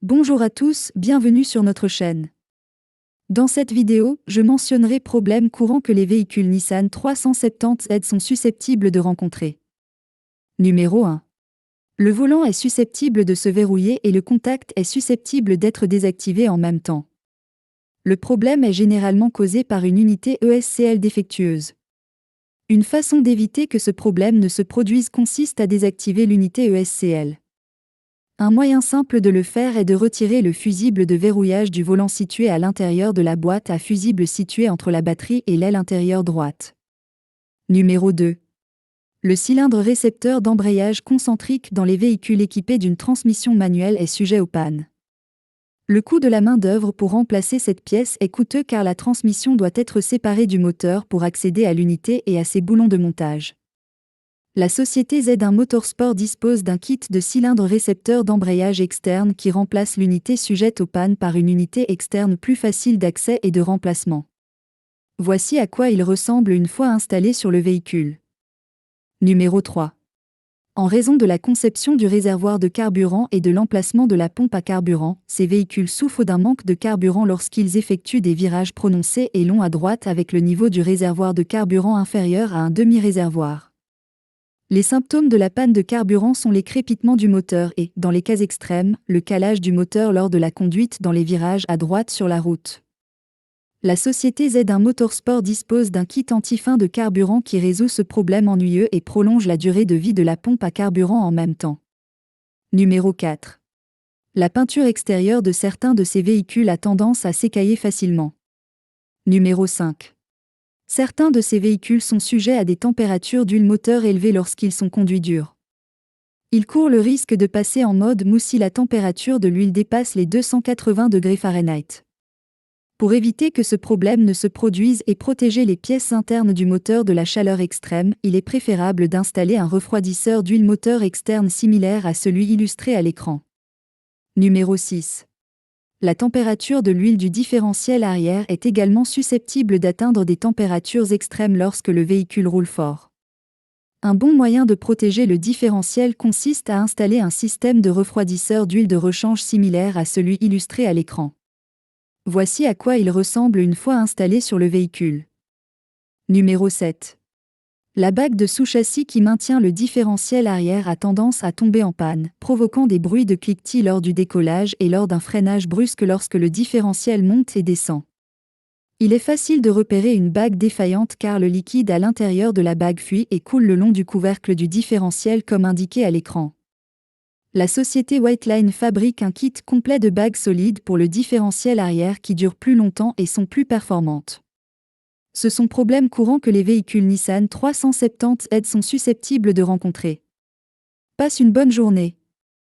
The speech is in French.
Bonjour à tous, bienvenue sur notre chaîne. Dans cette vidéo, je mentionnerai problèmes courants que les véhicules Nissan 370Z sont susceptibles de rencontrer. Numéro 1. Le volant est susceptible de se verrouiller et le contact est susceptible d'être désactivé en même temps. Le problème est généralement causé par une unité ESCL défectueuse. Une façon d'éviter que ce problème ne se produise consiste à désactiver l'unité ESCL. Un moyen simple de le faire est de retirer le fusible de verrouillage du volant situé à l'intérieur de la boîte à fusible située entre la batterie et l'aile intérieure droite. Numéro 2. Le cylindre récepteur d'embrayage concentrique dans les véhicules équipés d'une transmission manuelle est sujet aux pannes. Le coût de la main-d'œuvre pour remplacer cette pièce est coûteux car la transmission doit être séparée du moteur pour accéder à l'unité et à ses boulons de montage. La société Z1 Motorsport dispose d'un kit de cylindre récepteur d'embrayage externe qui remplace l'unité sujette aux pannes par une unité externe plus facile d'accès et de remplacement. Voici à quoi il ressemble une fois installé sur le véhicule. Numéro 3. En raison de la conception du réservoir de carburant et de l'emplacement de la pompe à carburant, ces véhicules souffrent d'un manque de carburant lorsqu'ils effectuent des virages prononcés et longs à droite avec le niveau du réservoir de carburant inférieur à un demi-réservoir. Les symptômes de la panne de carburant sont les crépitements du moteur et, dans les cas extrêmes, le calage du moteur lors de la conduite dans les virages à droite sur la route. La société Z1 Motorsport dispose d'un kit anti-fin de carburant qui résout ce problème ennuyeux et prolonge la durée de vie de la pompe à carburant en même temps. Numéro 4. La peinture extérieure de certains de ces véhicules a tendance à s'écailler facilement. Numéro 5. Certains de ces véhicules sont sujets à des températures d'huile moteur élevées lorsqu'ils sont conduits durs. Ils courent le risque de passer en mode mou si la température de l'huile dépasse les 280 degrés Fahrenheit. Pour éviter que ce problème ne se produise et protéger les pièces internes du moteur de la chaleur extrême, il est préférable d'installer un refroidisseur d'huile moteur externe similaire à celui illustré à l'écran. Numéro 6. La température de l'huile du différentiel arrière est également susceptible d'atteindre des températures extrêmes lorsque le véhicule roule fort. Un bon moyen de protéger le différentiel consiste à installer un système de refroidisseur d'huile de rechange similaire à celui illustré à l'écran. Voici à quoi il ressemble une fois installé sur le véhicule. Numéro 7. La bague de sous-châssis qui maintient le différentiel arrière a tendance à tomber en panne, provoquant des bruits de cliquetis lors du décollage et lors d'un freinage brusque lorsque le différentiel monte et descend. Il est facile de repérer une bague défaillante car le liquide à l'intérieur de la bague fuit et coule le long du couvercle du différentiel comme indiqué à l'écran. La société Whiteline fabrique un kit complet de bagues solides pour le différentiel arrière qui durent plus longtemps et sont plus performantes. Ce sont problèmes courants que les véhicules Nissan 370Z sont susceptibles de rencontrer. Passe une bonne journée.